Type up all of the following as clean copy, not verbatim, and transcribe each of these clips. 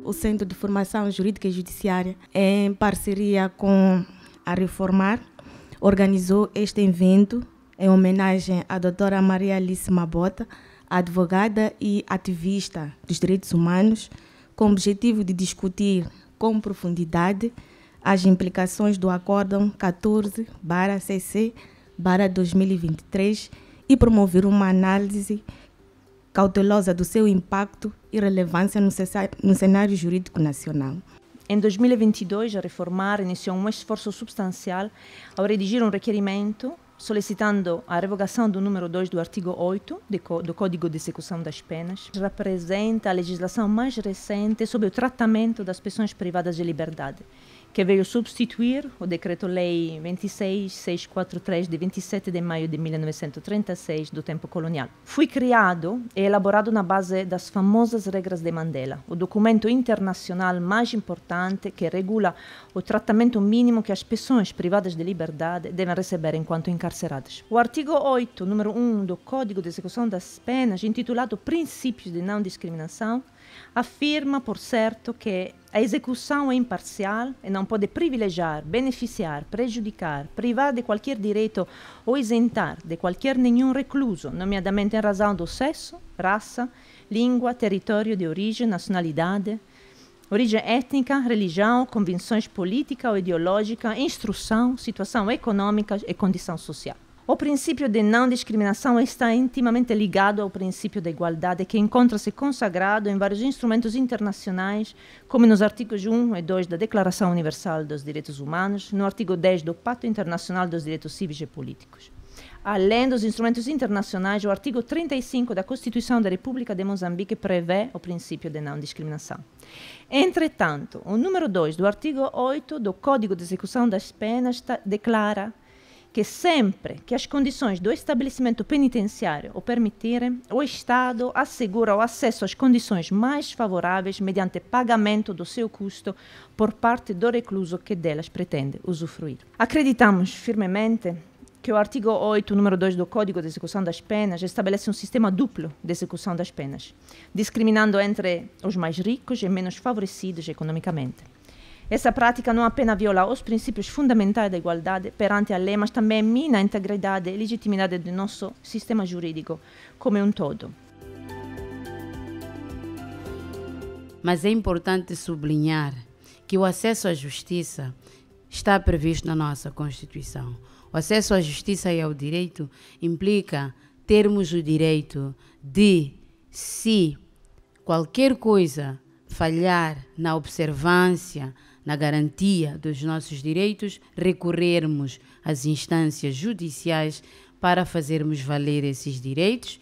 o Centro de Formação Jurídica e Judiciária, em parceria com a Reformar, organizou este evento em homenagem à doutora Maria Alice Mabota, advogada e ativista dos direitos humanos, com o objetivo de discutir com profundidade as implicações do Acórdão 14/CC/2023 e promover uma análise cautelosa do seu impacto e relevância no cenário jurídico nacional. Em 2022, a Reformar iniciou um esforço substancial ao redigir um requerimento solicitando a revogação do número 2 do artigo 8 do Código de Execução das Penas, que representa a legislação mais recente sobre o tratamento das pessoas privadas de liberdade, que veio substituir o Decreto-Lei 26643 de 27 de maio de 1936 do tempo colonial. Foi criado e elaborado na base das famosas regras de Mandela, o documento internacional mais importante que regula o tratamento mínimo que as pessoas privadas de liberdade devem receber enquanto encarceradas. O artigo 8, número 1 do Código de Execução das Penas, intitulado Princípios de Não Discriminação, afirma, por certo, que a execução é imparcial e não pode privilegiar, beneficiar, prejudicar, privar de qualquer direito ou isentar de qualquer nenhum recluso, nomeadamente em razão do sexo, raça, língua, território de origem, nacionalidade, origem étnica, religião, convicções política ou ideológica, instrução, situação econômica e condição social. O princípio de não discriminação está intimamente ligado ao princípio da igualdade, que encontra-se consagrado em vários instrumentos internacionais, como nos artigos 1 e 2 da Declaração Universal dos Direitos Humanos, no artigo 10 do Pacto Internacional dos Direitos Civis e Políticos. Além dos instrumentos internacionais, o artigo 35 da Constituição da República de Moçambique prevê o princípio de não discriminação. Entretanto, o número 2 do artigo 8 do Código de Execução das Penas declara que sempre que as condições do estabelecimento penitenciário o permitirem, o Estado assegura o acesso às condições mais favoráveis mediante pagamento do seu custo por parte do recluso que delas pretende usufruir. Acreditamos firmemente que o artigo 8, número 2 do Código de Execução das Penas estabelece um sistema duplo de execução das penas, discriminando entre os mais ricos e menos favorecidos economicamente. Essa prática não apenas viola os princípios fundamentais da igualdade perante a lei, mas também mina a integridade e legitimidade do nosso sistema jurídico como um todo. Mas é importante sublinhar que o acesso à justiça está previsto na nossa Constituição. O acesso à justiça e ao direito implica termos o direito de, se qualquer coisa falhar na observância, na garantia dos nossos direitos, recorrermos às instâncias judiciais para fazermos valer esses direitos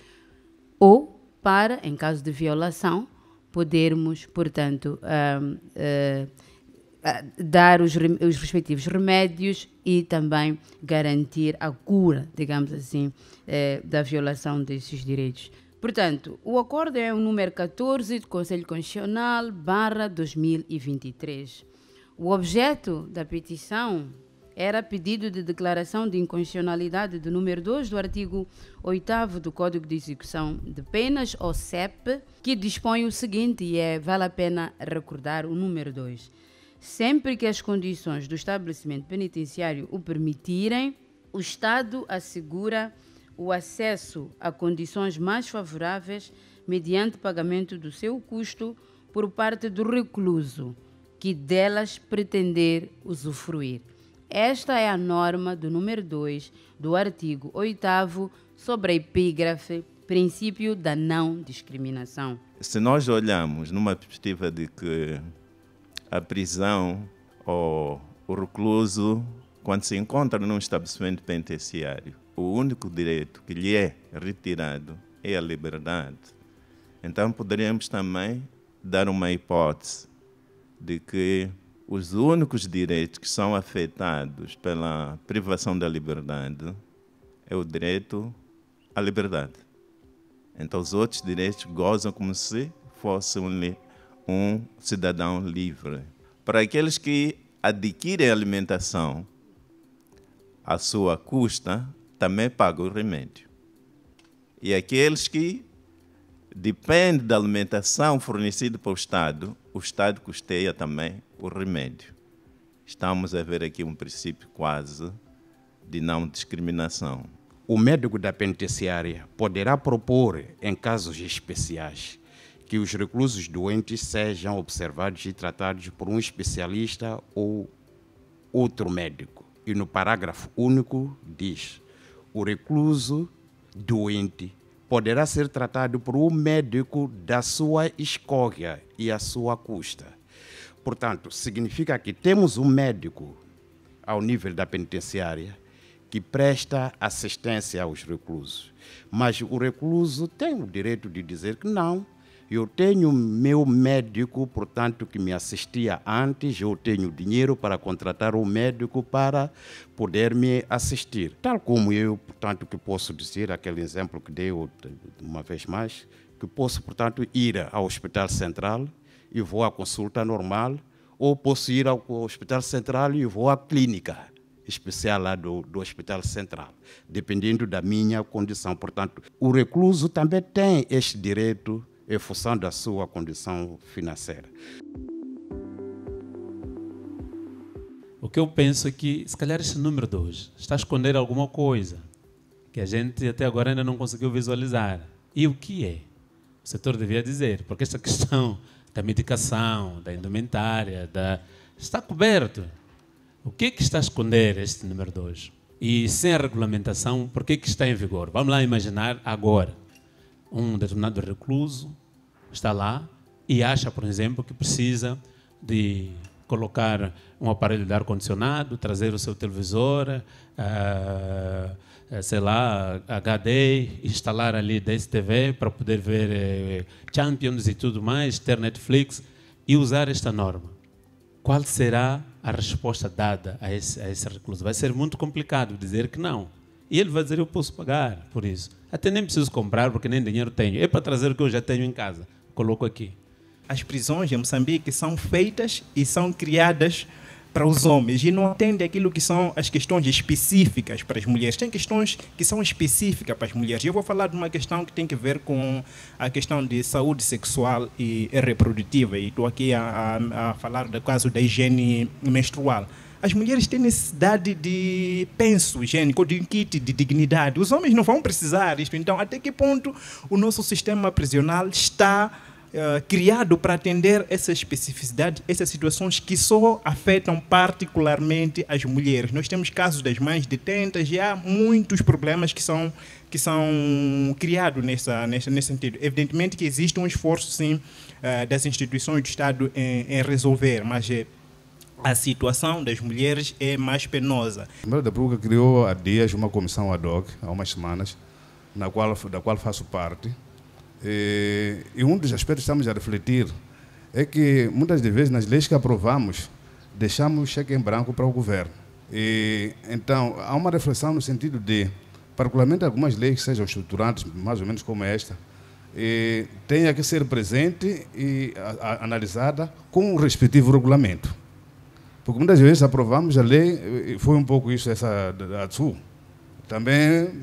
ou para, em caso de violação, podermos, portanto, dar os respectivos remédios e também garantir a cura, digamos assim, da violação desses direitos. Portanto, o acordo é o número 14 do Conselho Constitucional /2023. O objeto da petição era pedido de declaração de inconstitucionalidade do número 2 do artigo 8º do Código de Execução de Penas, ou CEP, que dispõe o seguinte, e vale a pena recordar o número 2. Sempre que as condições do estabelecimento penitenciário o permitirem, o Estado assegura o acesso a condições mais favoráveis mediante pagamento do seu custo por parte do recluso que delas pretender usufruir. Esta é a norma do número 2 do artigo 8º sobre a epígrafe princípio da não discriminação. Se nós olhamos numa perspectiva de que a prisão ou o recluso, quando se encontra num estabelecimento penitenciário, o único direito que lhe é retirado é a liberdade. Então poderíamos também dar uma hipótese de que os únicos direitos que são afetados pela privação da liberdade é o direito à liberdade. Então os outros direitos gozam como se fosse um cidadão livre. Para aqueles que adquirem alimentação à sua custa, também pagam o remédio. E aqueles que depende da alimentação fornecida pelo o Estado custeia também o remédio. Estamos a ver aqui um princípio quase de não discriminação. O médico da penitenciária poderá propor, em casos especiais, que os reclusos doentes sejam observados e tratados por um especialista ou outro médico. E no parágrafo único diz: o recluso doente poderá ser tratado por um médico da sua escolha e à sua custa. Portanto, significa que temos um médico ao nível da penitenciária que presta assistência aos reclusos. Mas o recluso tem o direito de dizer que não, eu tenho meu médico, portanto, que me assistia antes, eu tenho dinheiro para contratar um médico para poder me assistir. Tal como eu, portanto, que posso dizer, aquele exemplo que dei uma vez mais, que posso, portanto, ir ao Hospital Central e vou à consulta normal, ou posso ir ao Hospital Central e vou à clínica especial lá do Hospital Central, dependendo da minha condição. Portanto, o recluso também tem este direito em função da sua condição financeira. O que eu penso é que, se calhar, este número 2 está a esconder alguma coisa que a gente até agora ainda não conseguiu visualizar. E o que é? O setor devia dizer, porque esta questão da medicação, da indumentária, está coberto. O que é que está a esconder este número 2? E sem a regulamentação, por que é que está em vigor? Vamos lá imaginar agora. Um determinado recluso está lá e acha, por exemplo, que precisa de colocar um aparelho de ar-condicionado, trazer o seu televisor, sei lá, HD, instalar ali DSTV para poder ver Champions e tudo mais, ter Netflix e usar esta norma. Qual será a resposta dada a esse recluso? Vai ser muito complicado dizer que não. E ele vai dizer, eu posso pagar por isso. Até nem preciso comprar porque nem dinheiro tenho. É para trazer o que eu já tenho em casa. Coloco aqui. As prisões em Moçambique são feitas e são criadas para os homens e não atendem aquilo que são as questões específicas para as mulheres. Tem questões que são específicas para as mulheres. Eu vou falar de uma questão que tem a ver com a questão de saúde sexual e reprodutiva. E estou aqui a falar do caso da higiene menstrual. As mulheres têm necessidade de penso higiênico, de um kit de dignidade. Os homens não vão precisar disso. Então, até que ponto o nosso sistema prisional está criado para atender essa especificidade, essas situações que só afetam particularmente as mulheres? Nós temos casos das mães detentas e há muitos problemas que são criados nesse sentido. Evidentemente que existe um esforço, sim, das instituições do Estado em resolver, mas a situação das mulheres é mais penosa. A Assembleia da República criou há dias uma comissão ad hoc, há umas semanas, da qual faço parte. E um dos aspectos que estamos a refletir é que muitas das vezes nas leis que aprovamos deixamos cheque em branco para o governo. E então há uma reflexão no sentido de, particularmente algumas leis que sejam estruturantes, mais ou menos como esta, tenha que ser presente e analisada com o respectivo regulamento. Porque muitas vezes aprovamos a lei, e foi um pouco isso, essa da Sul. Também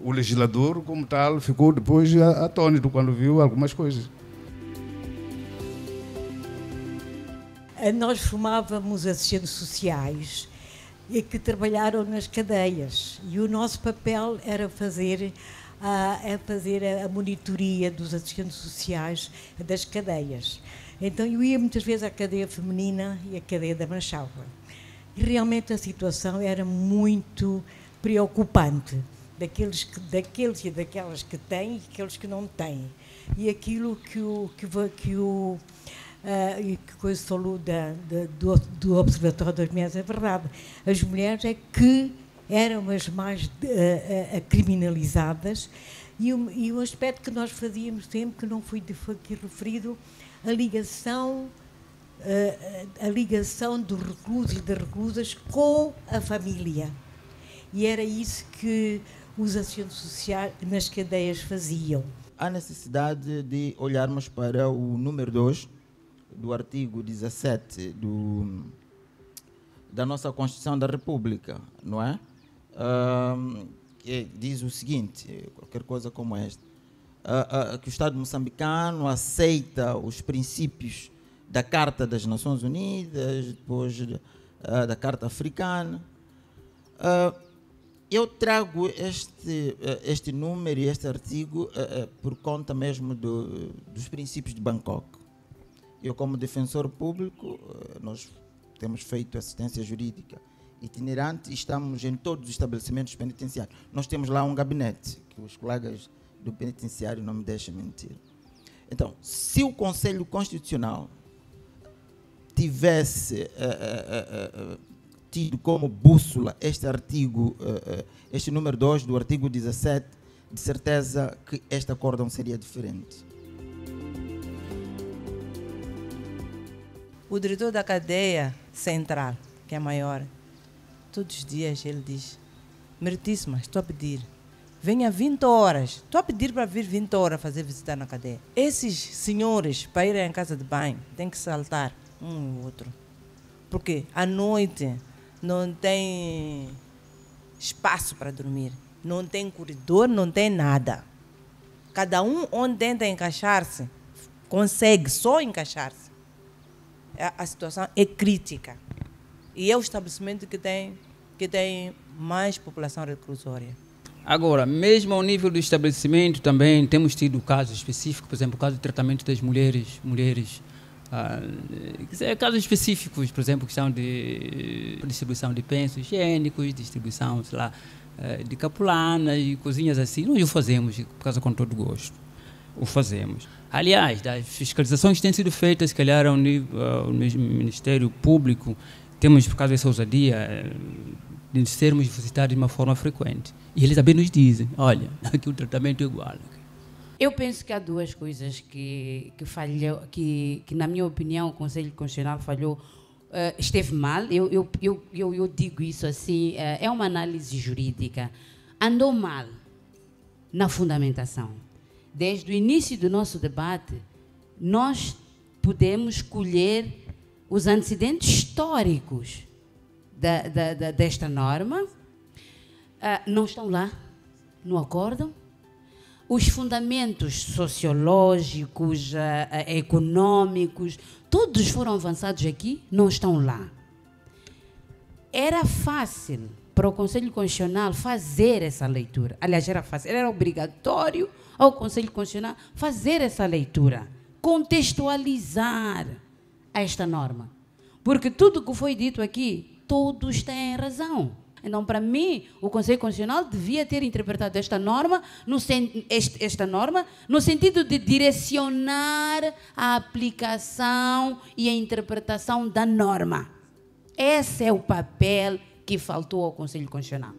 o legislador, como tal, ficou depois atônito quando viu algumas coisas. Nós formávamos assistentes sociais que trabalharam nas cadeias e o nosso papel era fazer a monitoria dos assistentes sociais das cadeias. Então eu ia muitas vezes à cadeia feminina e à cadeia da Manchava. E realmente a situação era muito preocupante. Daqueles e daquelas que têm e aqueles que não têm. E aquilo que coisa falou do Observatório das Mulheres é verdade. As mulheres é que eram as mais criminalizadas e o aspecto que nós fazíamos sempre, que não foi aqui referido, a ligação dos reclusos e das reclusas com a família. E era isso que os assistentes sociais nas cadeias faziam. Há necessidade de olharmos para o número 2 do artigo 17 da nossa Constituição da República, não é? Que diz o seguinte, qualquer coisa como esta. que o Estado moçambicano aceita os princípios da Carta das Nações Unidas, depois da Carta Africana. Eu trago este número e este artigo por conta mesmo dos princípios de Bangkok. Eu, como defensor público, nós temos feito assistência jurídica itinerante e estamos em todos os estabelecimentos penitenciários. Nós temos lá um gabinete, que os colegas do penitenciário não me deixam mentir. Então, se o Conselho Constitucional tivesse tido como bússola este artigo, este número 2 do artigo 17, de certeza que este acórdão seria diferente. O diretor da cadeia central, que é maior, todos os dias ele diz: Meritíssima, estou a pedir, venha 20 horas. Estou a pedir para vir 20 horas fazer visita na cadeia. Esses senhores, para irem à casa de banho, têm que saltar um e outro. Porque à noite não tem espaço para dormir. Não tem corredor, não tem nada. Cada um onde tenta encaixar-se, consegue só encaixar-se. A situação é crítica. E é o estabelecimento que tem mais população reclusória. Agora, mesmo ao nível do estabelecimento, também temos tido casos específicos, por exemplo, o caso de tratamento das mulheres, casos específicos, por exemplo, questão de distribuição de pensos higiênicos, distribuição, sei lá, de capulanas e coisinhas assim. Nós o fazemos, por causa com todo gosto. O fazemos. Aliás, das fiscalizações que têm sido feitas, se calhar, ao Ministério Público, temos, por causa dessa ousadia, de sermos visitados de uma forma frequente. E eles também nos dizem: olha, aqui o tratamento é igual. Eu penso que há duas coisas que falhou, que na minha opinião o Conselho Constitucional falhou, esteve mal. Eu digo isso assim, é uma análise jurídica. Andou mal na fundamentação. Desde o início do nosso debate, nós podemos colher os antecedentes históricos desta norma. Não estão lá no acórdão. Os fundamentos sociológicos, econômicos, todos foram avançados aqui, não estão lá. Era fácil para o Conselho Constitucional fazer essa leitura. Aliás, era fácil, era obrigatório ao Conselho Constitucional fazer essa leitura, contextualizar esta norma. Porque tudo que foi dito aqui, todos têm razão. Então, para mim, o Conselho Constitucional devia ter interpretado esta norma no sentido de direcionar a aplicação e a interpretação da norma. Esse é o papel que faltou ao Conselho Constitucional.